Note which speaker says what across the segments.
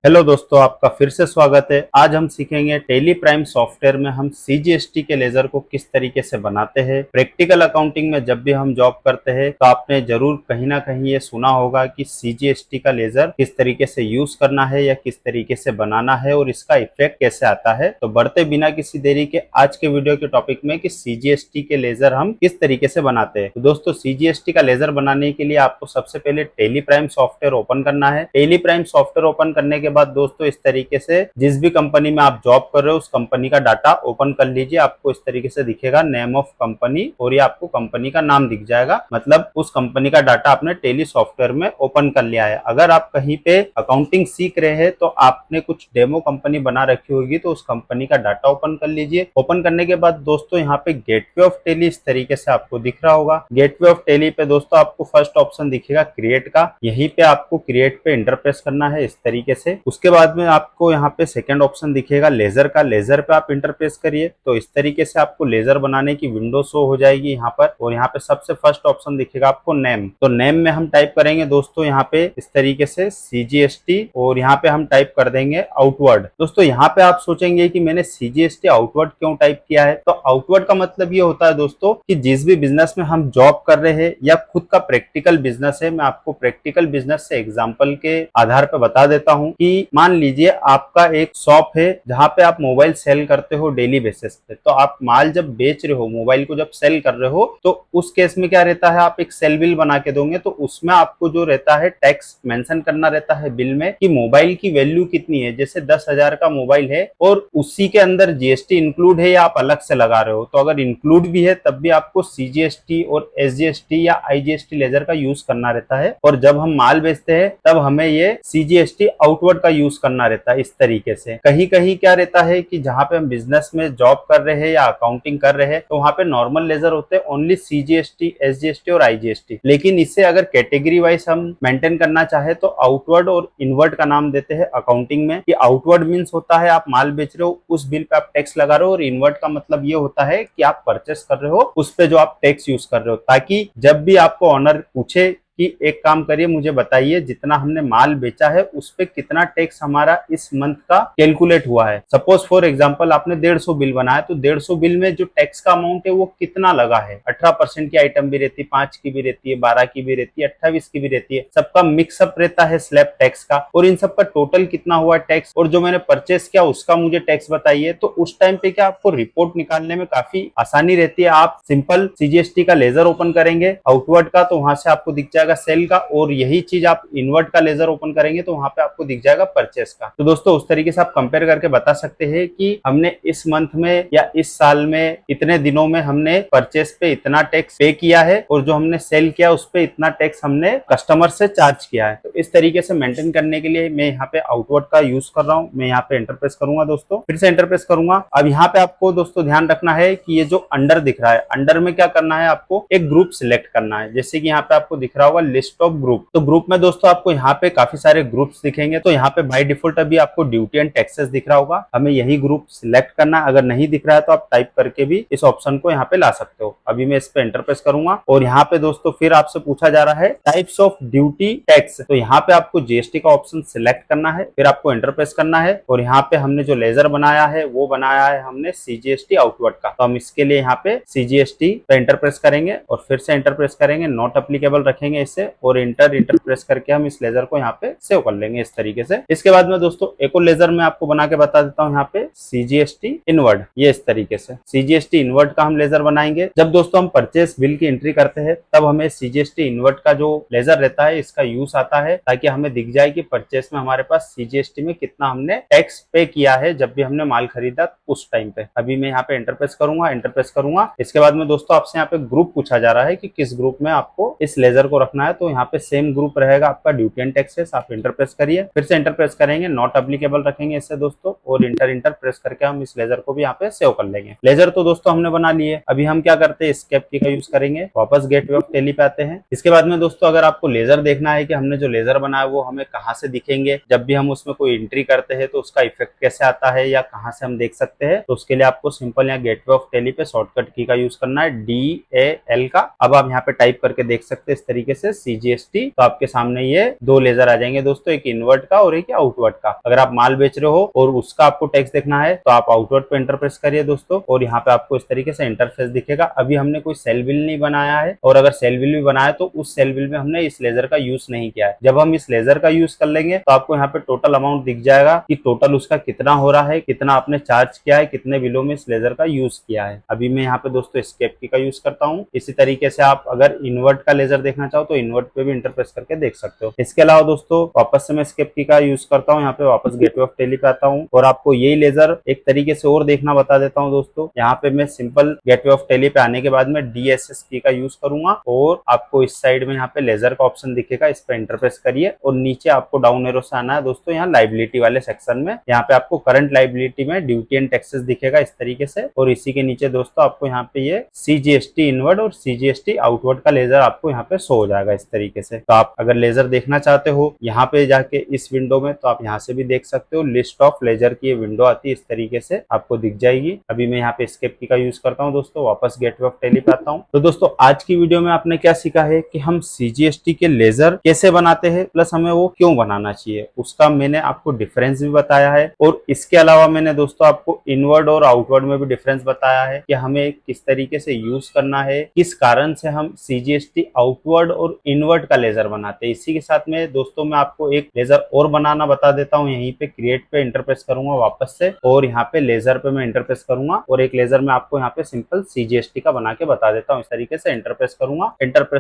Speaker 1: Hello दोस्तों, आपका फिर से स्वागत है। आज हम सीखेंगे टेली प्राइम सॉफ्टवेयर में हम सीजीएसटी के लेजर को किस तरीके से बनाते हैं। प्रैक्टिकल अकाउंटिंग में जब भी हम जॉब करते हैं तो आपने जरूर कहीं ना कहीं ये सुना होगा कि सीजीएसटी का लेजर किस तरीके से यूज करना है या किस तरीके से बनाना है और इसका इफेक्ट कैसे आता है। तो बढ़ते बिना किसी देरी के आज के वीडियो के टॉपिक में कि सीजीएसटी के लेजर हम किस तरीके से बनाते हैं। तो दोस्तों, सीजीएसटी का लेजर बनाने के लिए आपको सबसे पहले टेली प्राइम सॉफ्टवेयर ओपन करना है। टेली प्राइम सॉफ्टवेयर ओपन करने के बाद दोस्तों इस तरीके से जिस भी कंपनी में आप जॉब कर रहे हो उस कंपनी का डाटा ओपन कर लीजिए। आपको इस तरीके से दिखेगा नेम ऑफ कंपनी और ये आपको कंपनी का नाम दिख जाएगा, मतलब उस कंपनी का डाटा आपने टेली सॉफ्टवेयर में ओपन कर लिया है। अगर आप कहीं पे अकाउंटिंग सीख रहे हैं तो आपने कुछ डेमो कंपनी बना रखी होगी तो उस कंपनी का डाटा ओपन कर लीजिए। ओपन करने के बाद दोस्तों यहाँ पे गेटवे ऑफ टेली इस तरीके से आपको दिख रहा होगा। गेटवे ऑफ टेली पे दोस्तों आपको फर्स्ट ऑप्शन दिखेगा क्रिएट का। यहीं पे आपको क्रिएट पे इंटरप्रेस करना है इस तरीके से। उसके बाद में आपको यहाँ पे सेकंड ऑप्शन दिखेगा लेजर का। लेजर पे आप इंटरप्रेस करिए तो इस तरीके से आपको लेजर बनाने की विंडो शो हो जाएगी यहाँ पर। और यहाँ पे सबसे फर्स्ट ऑप्शन दिखेगा आपको नेम। तो नेम में हम टाइप करेंगे दोस्तों यहाँ पे इस तरीके से सीजीएसटी और यहाँ पे हम टाइप कर देंगे आउटवर्ड। दोस्तों यहाँ पे आप सोचेंगे कि मैंने सीजीएसटी आउटवर्ड क्यों टाइप किया है। तो आउटवर्ड का मतलब ये होता है दोस्तों कि जिस भी बिजनेस में हम जॉब कर रहे हैं या खुद का प्रैक्टिकल बिजनेस है, मैं आपको प्रैक्टिकल बिजनेस से एग्जांपल के आधार पर बता देता हूं कि मान लीजिए आपका एक शॉप है जहां पे आप मोबाइल सेल करते हो डेली बेसिस पे। तो आप माल जब बेच रहे हो, मोबाइल को जब सेल कर रहे हो, तो उस केस में क्या रहता है, आप एक सेल बिल बना के दोगे तो उसमें आपको जो रहता है टैक्स मेंशन करना रहता है बिल में कि मोबाइल की वैल्यू कितनी है। जैसे 10,000 का मोबाइल है और उसी के अंदर जीएसटी इंक्लूड है या आप अलग से लगा रहे हो। तो अगर इंक्लूड भी है तब भी आपको सीजीएसटी और एसजीएसटी या आईजीएसटी लेजर का यूज करना रहता है। और जब हम माल बेचते हैं तब हमें ये सीजीएसटी आउटवर्ड का यूज करना रहता है इस तरीके से। कहीं कहीं क्या रहता है कि जहां पे हम बिजनेस में जॉब कर रहे हैं या अकाउंटिंग कर रहे हैं तो वहां पे नॉर्मल लेजर होते हैं ओनली सीजीएसटी, एसजीएसटी और आईजीएसटी। लेकिन इससे अगर कैटेगरी वाइज हम मेंटेन करना चाहे तो आउटवर्ड और इनवर्ड का नाम देते हैं अकाउंटिंग में। कि आउटवर्ड मीन्स होता है आप माल बेच रहे हो उस बिल पे आप टैक्स लगा रहे हो, और इनवर्ड का मतलब ये होता है कि आप परचेस कर रहे हो उस पे जो आप टैक्स यूज कर रहे हो। ताकि जब भी आपको ऑनर पूछे कि एक काम करिए मुझे बताइए जितना हमने माल बेचा है उस पे कितना टैक्स हमारा इस मंथ का कैलकुलेट हुआ है। सपोज फॉर एग्जांपल आपने 150 बिल बनाया तो 150 बिल में जो टैक्स का अमाउंट है वो कितना लगा है। 18% की आइटम भी रहती है, 5 की भी रहती है, 12 की भी रहती है, 28 की भी रहती है। सबका मिक्सअप रहता है स्लैब टैक्स का, और इन सबका टोटल कितना हुआ टैक्स और जो मैंने परचेस किया उसका मुझे टैक्स बताइए। तो उस टाइम पे क्या आपको रिपोर्ट निकालने में काफी आसानी रहती है। आप सिंपल सीजीएसटी का लेजर ओपन करेंगे आउटवर्ड का तो वहां से आपको दिख जाएगा सेल का, और यही चीज आप इनवर्ट का लेजर ओपन करेंगे तो वहां पे आपको दिख जाएगा परचेस का। तो दोस्तों उस तरीके से आप कंपेयर करके बता सकते हैं कि हमने इस मंथ में या इस साल में इतने दिनों में हमने परचेस पे इतना टैक्स पे किया है और जो हमने सेल किया उस पे इतना टैक्स हमने कस्टमर से चार्ज किया है। तो इस तरीके से मेंटेन करने के लिए मैं यहाँ पे आउटवर्ड का यूज कर रहा हूँ। मैं यहाँ पे एंटरप्रेस करूंगा दोस्तों, फिर से एंटरप्रेस करूंगा। अब यहाँ पे आपको दोस्तों ध्यान रखना है कि ये जो अंडर दिख रहा है, अंडर में क्या करना है, आपको एक ग्रुप सिलेक्ट करना है। जैसे कि यहाँ पे आपको दिख रहा होगा लिस्ट ऑफ ग्रुप। तो ग्रुप में दोस्तों आपको यहाँ पे काफी सारे ग्रुप्स दिखेंगे। तो यहाँ पे बाय डिफॉल्ट अभी आपको ड्यूटी एंड टैक्सेस दिख रहा होगा, हमें यही ग्रुप सिलेक्ट करना। अगर नहीं दिख रहा है तो आप टाइप करके भी इस ऑप्शन को यहाँ पे ला सकते हो। अभी मैं इस पे एंटरप्रेस करूंगा और यहाँ पे दोस्तों फिर आपसे पूछा जा रहा है टाइप्स ऑफ ड्यूटी टैक्स। तो यहाँ पे आपको जीएसटी का ऑप्शन सिलेक्ट करना है, फिर आपको एंटरप्रेस करना है। और यहाँ पे हमने जो लेजर बनाया है वो बनाया है हमने सीजीएसटी आउटवर्ड का। तो हम इसके लिए यहाँ पे सीजीएसटी पे एंटरप्रेस करेंगे और फिर से एंटरप्रेस करेंगे, नॉट एप्लीकेबल रखेंगे इसे, और इंटरप्रेस करके हम इस लेजर को यहाँ पे सेव कर लेंगे इस तरीके से। इसके बाद में दोस्तों एक और लेजर में आपको बना के बता देता हूँ यहाँ पे सीजीएसटी इनवर्ड। ये इस तरीके से सीजीएसटी इनवर्ड का हम लेजर बनाएंगे। जब दोस्तों हम परचेस बिल की एंट्री करते हैं तब हमें सीजीएसटी इनवर्ड का जो लेजर रहता है इसका यूज आता है, ताकि हमें दिख जाए कि परचेस में हमारे पास सीजीएसटी में कितना हमने टैक्स पे किया है जब भी हमने माल खरीदा उस टाइम पे। अभी मैं यहाँ पे एंटरप्रेस करूंगा। इसके बाद में दोस्तों आपसे यहाँ पे ग्रुप पूछा जा रहा है कि किस ग्रुप में आपको इस लेजर को रखना है। तो यहाँ पे सेम ग्रुप रहेगा आपका ड्यूटी एंड टैक्सेस। आप इंटरप्रेस करिए, फिर से इंटरप्रेस करेंगे, नॉट एप्लीकेबल रखेंगे इससे दोस्तों, और इंटर प्रेस करके हम इस लेजर को भी यहाँ पे सेव कर लेंगे। लेजर तो दोस्तों हमने बना लिए। अभी हम क्या करते हैं, एस्केप की का यूज करेंगे, वापस गेटवे ऑफ टेली पे आते हैं। इसके बाद में दोस्तों अगर आपको लेजर देखना है कि हमने जो लेजर बनाया वो हमें कहाँ से दिखेंगे, जब भी हम उसमें कोई एंट्री करते हैं तो उसका इफेक्ट कैसे आता है या कहाँ से हम देख सकते हैं, तो उसके लिए आपको सिंपल यहाँ गेटवे ऑफ टेली पे शॉर्टकट की का यूज करना है, DAL का। अब आप यहाँ पे टाइप करके देख सकते हैं इस तरीके से CGST। तो आपके सामने ये दो लेजर आ जाएंगे दोस्तों, एक इनवर्ट का और एक आउटवर्ट का। अगर आप माल बेच रहे हो और उसका आपको टैक्स देखना है तो आप आउटवर्ट पे एंटर प्रेस करिए दोस्तों, और यहाँ पे आपको इस तरीके से इंटरफेस दिखेगा। अभी हमने कोई सेल बिल नहीं बनाया है, और अगर सेल बिल भी बनाया तो उस सेल बिल में हमने इस लेजर का यूज नहीं किया है। जब हम इस लेजर का यूज कर लेंगे तो आपको यहाँ पे टोटल अमाउंट दिख जाएगा कि टोटल उसका कितना हो रहा है, कितना आपने चार्ज किया है, कितने बिलों में इस लेजर का यूज किया है। अभी मैं यहाँ पे दोस्तों एस्केप की का यूज करता हूँ। इसी तरीके से आप अगर इनवर्ट का लेजर देखना चाहो तो इनवर्ट पे भी इंटरप्रेस करके देख सकते हो। इसके अलावा दोस्तों वापस से मैं एस्केप की का यूज करता हूँ, यहाँ पे वापस गेटवे ऑफ टेली पे आता हूँ और आपको यही लेजर एक तरीके से और देखना बता देता हूँ दोस्तों। यहाँ पे मैं सिंपल गेटवे ऑफ टेली पे आने के बाद में DSS की का यूज करूंगा, और आपको इस साइड में यहाँ पे लेजर का ऑप्शन दिखेगा, इस पे इंटरप्रेस करिए और नीचे आपको डाउन एरो से आना है दोस्तों यहाँ लाइबिलिटी वाले सेक्शन में। यहाँ पे आपको करंट लाइबिलिटी में ड्यूटी एंड टैक्सेस दिखेगा इस तरीके से, और इसी के नीचे दोस्तों आपको यहाँ पे ये CGST इनवर्ड और CGST आउटवर्ड का लेजर आपको यहाँ पे शो हो जाएगा इस तरीके से। तो आप अगर लेजर देखना चाहते हो यहाँ पे जाके इस विंडो में, तो आप यहाँ से भी देख सकते हो। लिस्ट ऑफ लेजर की ये विंडो आती है, इस तरीके से आपको दिख जाएगी। अभी मैं यहाँ पे एस्केप की का यूज करता हूँ दोस्तों, वापस गेटवे ऑफ टेली पे आता हूँ। तो दोस्तों आज की वीडियो में आपने क्या सीखा है कि हम CGST के लेजर कैसे बनाते हैं, प्लस हमें वो क्यों बनाना चाहिए, उसका मैंने आपको डिफरेंस भी बताया है। और इसके अलावा मैंने दोस्तों आपको इनवर्ड और आउटवर्ड में भी डिफरेंस बताया है कि हमें किस तरीके से यूज करना है, किस कारण से हम CGST आउटवर्ड और इनवर्ड का लेजर बनाते हैं। इसी के साथ में दोस्तों मैं आपको एक लेजर और बनाना बता देता हूँ। यहीं पे क्रिएट पे इंटरप्रेस करूंगा वापस से, और यहाँ पे लेजर पे मैं इंटरप्रेस करूंगा, और एक लेजर में आपको यहाँ पे सिंपल CGST का बना के बता देता हूँ। इस तरीके से इंटरप्रेस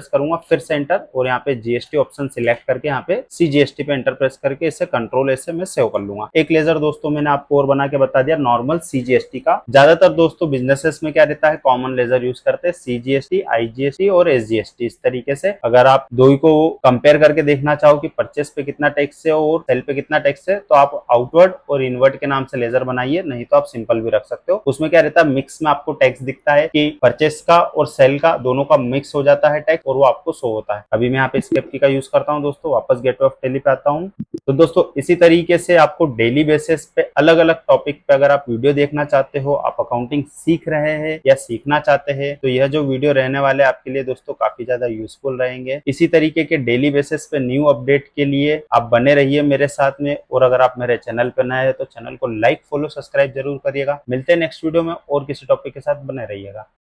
Speaker 1: करूंगा फिर से एंटर, और यहाँ पे GST ऑप्शन सिलेक्ट करके यहाँ पे CGST पे इंटरप्रेस करके इसे कंट्रोल से मैं सेव कर लूंगा। एक लेजर दोस्तों मैंने आपको और बना के बता दिया नॉर्मल CGST का। ज्यादातर दोस्तों बिजनेसेस में क्या रहता है, कॉमन लेजर यूज करते हैं CGST, IGST और SGST। इस तरीके से अगर आप दो को कंपेयर करके देखना चाहो कि परचेस पे कितना टैक्स है और सेल पे कितना टैक्स है, तो आप आउटवर्ड और इनवर्ड के नाम से लेजर बनाइए, नहीं तो आप सिंपल भी रख सकते हो। उसमें क्या रहता है, मिक्स में आपको टैक्स दिखता है कि परचेस का और सेल का दोनों का मिक्स हो जाता है टैक्स, और वो आपको शो होता है। अभी मैं यहाँ पे एस्केप की का यूज करता हूँ दोस्तों, वापस गेटवे ऑफ टेली पे आता हूँ। तो दोस्तों इसी तरीके से आपको डेली बेसिस पे अलग अलग टॉपिक पे अगर आप वीडियो देखना चाहते हो, आप अकाउंटिंग सीख रहे हैं या सीखना चाहते हैं, तो यह जो वीडियो रहने वाले आपके लिए दोस्तों काफी ज्यादा यूजफुल रहेंगे। इसी तरीके के डेली बेसिस पे न्यू अपडेट के लिए आप बने रहिए मेरे साथ में, और अगर आप मेरे चैनल पे नए हैं तो चैनल को लाइक, फॉलो, सब्सक्राइब जरूर करिएगा। मिलते हैं नेक्स्ट वीडियो में और किसी टॉपिक के साथ, बने रहिएगा।